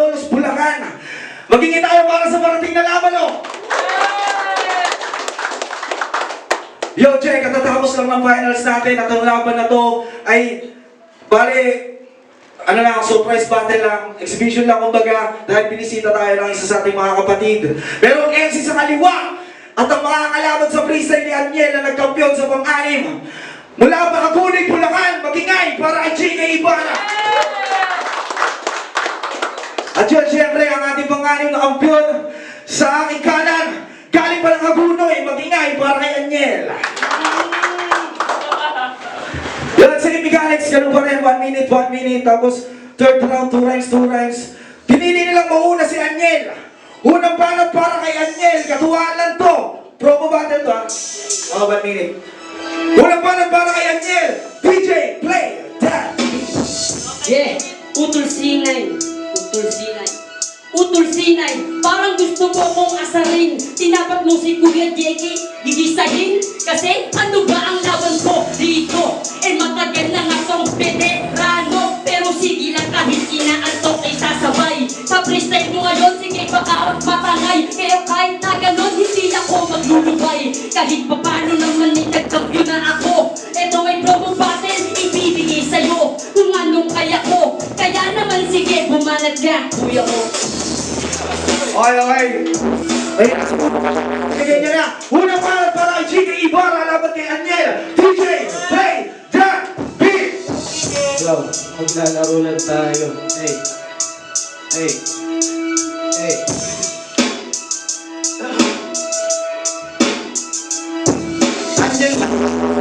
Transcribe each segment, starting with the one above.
Malolos, Bulacan. Magiging tayo para sa parating na laban, no? Yo, check, katatapos lang ng finals natin at ang laban na to ay, bale, ano lang, surprise battle lang, exhibition lang kumbaga, dahil binisita tayo ng isa sa ating mga kapatid. Pero ang MC sa kaliwa at ang mga kalaban sa freestyle ni Aniel na nagkampiyon sa pang-anim. Mula Makagunig, Bulacan, magingay para kay Chika Ibarra. At yun, siyempre, ang ating pang-anim na kampiyon sa aking kanan, galing pa ng Hagunoy, magingay para kay Aniel. Yan, sige, Alex, ganun pa rin, 1 minute, tapos third round, 2 rounds. Pinili nilang mauna si Aniel. Unang banat para kay Aniel, katuwaan lang to. Promo battle to, ha? 1 minute. Unang banat para kay Aniel, DJ, play that. Yeah, Utol C9. Utol C9, parang gusto mo kong asarin. Tinapat mo si Kuya JK, gigisahin. Kasi ano ba ang laban ko dito? Matagal na nga song veterano. Pero sige lang kahit inaantok ay sasabay. Sa freestyle mo ngayon, sige baka matangay. Kaya kahit na ganon, hindi ako maglulubay. Kahit pa paano naman ay nagkampiyon na ako. Eto ay promo battle, ibibigay sa'yo kung anong kaya ko. Kaya naman sige, bumanat ka, kuya ko. Okay. Sige niya na. Unang banat para kay Chika Ibarra, laban kay Aniel. DJ, play that beat. Yo, maglalaro lang tayo. Hey. Andyan lang,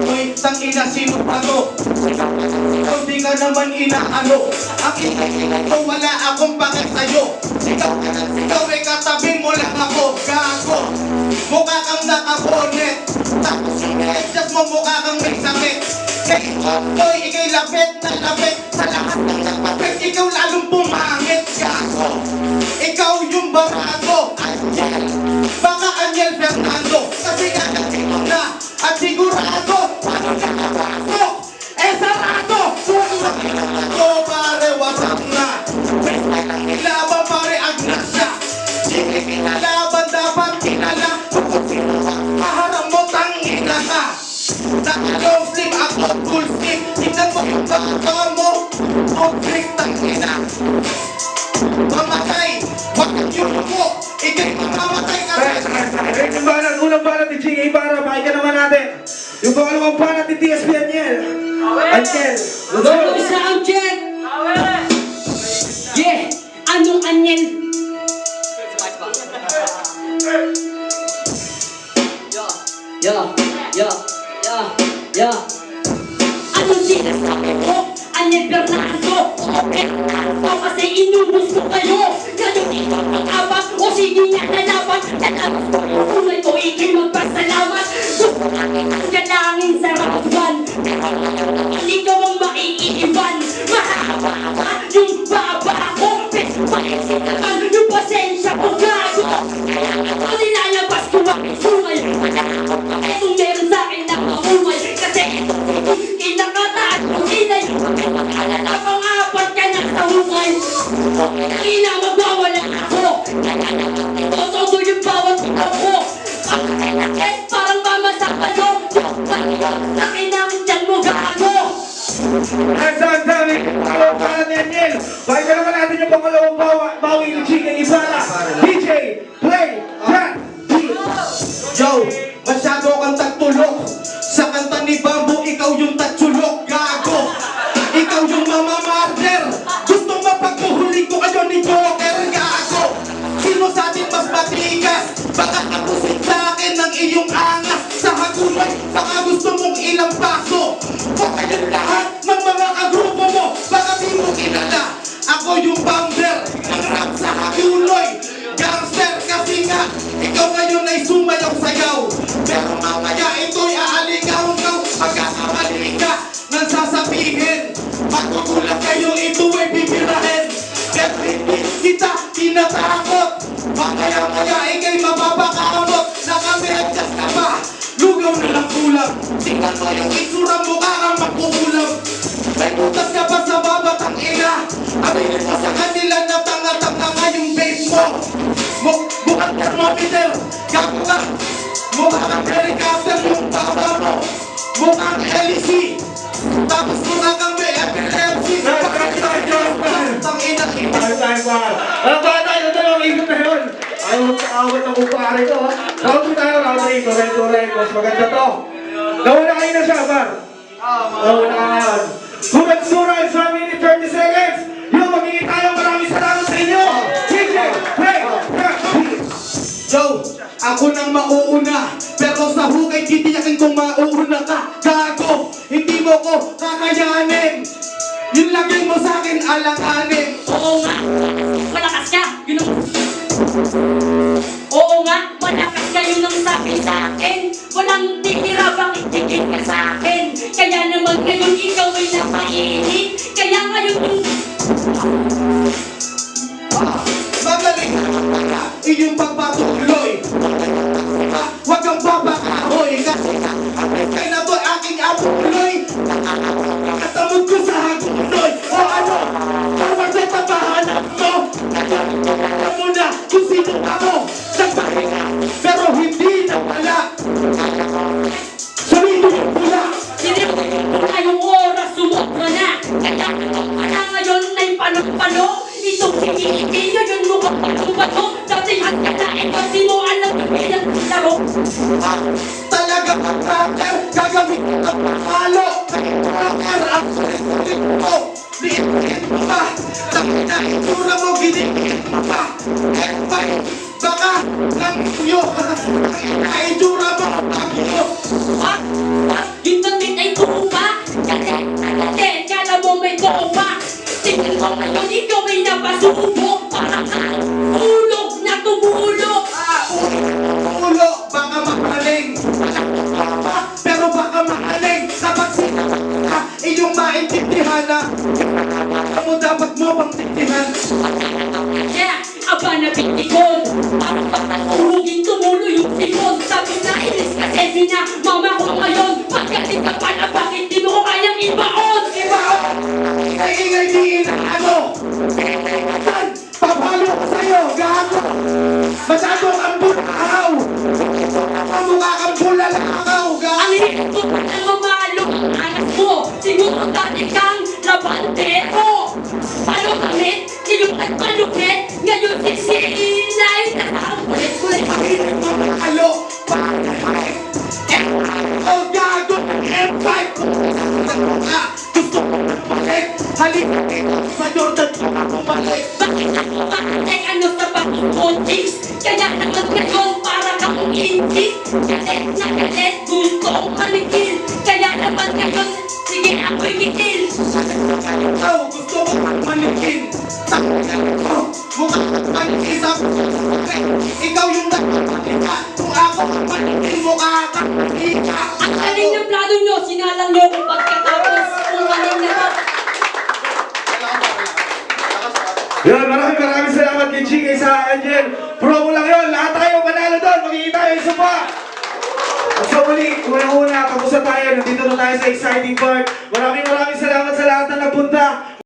may tangina sino pa to? Ikaw di ka naman inaano. Ito wala akong bakit sa'yo. Ikaw ay katabi mo lang ako. Gago, mukha kang nakabonet. Just mo mukha kang may sakit. Hoy, ikay lapit na lapit sa lahat ng nagpapit. Ikaw lalong pumangit. Gago, ikaw yung barato. Baka Aniel Fernando. Kasi na at sigurado. Sarado. So pare, wasak na. Laban pare, agnas siya. Laban dapat kinala. Maharap mo, tangina ka. Naka-long sleeve, ako full sleeve. Tignan mo yung pagkakawa mo. Full sleeve, tangina. Mamatay. Bakit yun mo? Ikay mamatay ka rin. Unang banat ni Chika Ibarra, pakinggan naman natin. Yung pangalawang banat ni TSP Aniel. Aniel, let's go. Sound check. Yeah, anong Aniel? Yeah. Anong sinasabi ko? Aniel Fernando. Okay, kasi inubos ko kayo. Ngayon dito mag-abang o sige nga nalaban. Nalabas ko yung kulay ko, ikay magpasalamat. Gusto namin ang galangin sa rawan. Hindi ko mong maiiwan. Mahaba yung baba ko. Pespaisitan yung pasensya ko gago. Kung nilalabas ko ang sungay. Etong meron sa akin na mahumay. Kasi kinakataan ko inay. Napang-apat ka na sa hungay. Ina magwawala ako. Todo yung bawat ako. Parang mamasak pa no. Nakinamit dyan mo gago. Ang dami. Pangalawang banat ni Aniel. Pakinggan naman natin yung pangalawang bawi ni Chika Ibarra. DJ, play that beat. Yo, masyado kang tagtulok. Sa kanta ni Bamboo, ikaw yung tatsulok. Gago, ikaw yung mamamarder. Gusto mapagpuhuli ko kayo ni Joker. Gago, sino sa atin mas matigas? Baka tapusin sa akin ng iyong angas. Sa hagunoy, baka gusto mong ilang paso. Baka yung lahat ng mga kagrupo mo, baka di mo kilala. Ako yung bomber ng rap sa hagunoy. Gangster kasi nga, ikaw ngayon ay sumayaw-sayaw. Pero mamaya ito'y aaligaw-gaw. Pagkakamali ka nang sasabihin, magkukulang kayo, ito ay bibirahin. Pero hindi kita tinatakot. Mamaya-maya ikay mababakamot. Nakamiradjas ka ba? Lugaw na lang kulang. Tingnan mo yung itsura mo ka ang magkukulang. May butas ka pa sa babatang ina. Aminin mo sa kanila na tanga-tanga. thermometer. Gago ka. Mukha kang helicopter yung baba mo. Mukha kang LEC. Tapos mukha kang may epilepsy. Tangina kita. Tayo pa. Ano ba tayo? Dalawang ikot na yun. Awat ang kupare ko. Round 2 tayo, round 3. Correct. Mas maganda to. Nawala kayo na siya, Bar. Nawala ka ngayon. Sura is 1 minute 30 seconds. Yung magiging tayo, maraming salamat sa inyo. DJ, break. Joe, ako nang mauuna. Pero sa hukay, titiyakin kong mauuna ka. Gago, hindi mo ko kakayanin. Yung lagay mo sa akin, alanganin. Oo nga, malakas ka, yun ang... Oo nga, malakas ka, yun ang sabi sa akin. Walang titira, bakit tigil ka sa akin? Kaya naman ngayon ikaw ay napainit. Kaya ngayon yung... Magaling ka, iyong pagpatuloy. Huwag kang babakahoy. Kaya na to aking apuloy. Katamod ko sa haguloy. O ano, tawag sa tabahanan mo. Alam mo na kung sino ako. Nagpahinga, pero hindi na wala. Sarili yung pula. Sinipin yung oras, sumobra na. Kaya ngayon ay pano-pano. Itong hihigin nyo yung mukhang bato. Dati ang kanain kasi mo alam yung laro. Talaga tracker, gagawin ang palo. Tracker ang ito. Liit pa. Nakita itsura mo, ginigit pa. Baka lang iyo. Itsura mo, ako. Ha? Yung damit ay tupa. Kala mo may tupa. Tingnan mo ngayon, ikaw ay napasubo. Parang ulog na tumulog. Ulo, baka makaling. Pero baka makaling. Kapag sinaka, iyong maintindihan na. Ano dapat mo pang tindihan? Yeah, aba na bitikon. Uhugin tumulo yung sikon. Sabi na inis kasi sina mama ko ngayon. Pagkating ka pala, bakit di mo ko kayang ibaon? Ibaon! Ingay di inaano! Saan? Papalo ko sa'yo, gago! Masyado kang bulahaw! Kamukha kang bulalakaw, Ang gago! hirap ko na mamalo ang anak mo. Siguro dati kang labandero. Palukit, yung nagpalukit. Ngayon sisinay na ang kulit-kulit. Alo! Oh, gago! M5! Gusto ko bumalik! Halika! Sa Jordan! Bumalik! Bakit ako bakit ano sa pag-coaching? Kaya naman ngayon para kang injik. Galit na galit, gusto kong maligil. Kaya naman ngayon, sige ako'y gitil. Ikaw, gusto ko manikin! Mukha kang isang ikaw yung nagpapalika! Kung ako manikin, mukha kang ika! Ang galing ng plano nyo, sinalang nyo kung pagkatapos kung galing na to. Yan, maraming salamat kay Chike sa Angel. Promo lang yun. Lahat tayo panalo doon. Magkikita tayo isa pa. At sa muli, unang-una, tapos na tayo. Nandito na tayo sa exciting part. Maraming salamat sa lahat na nagpunta.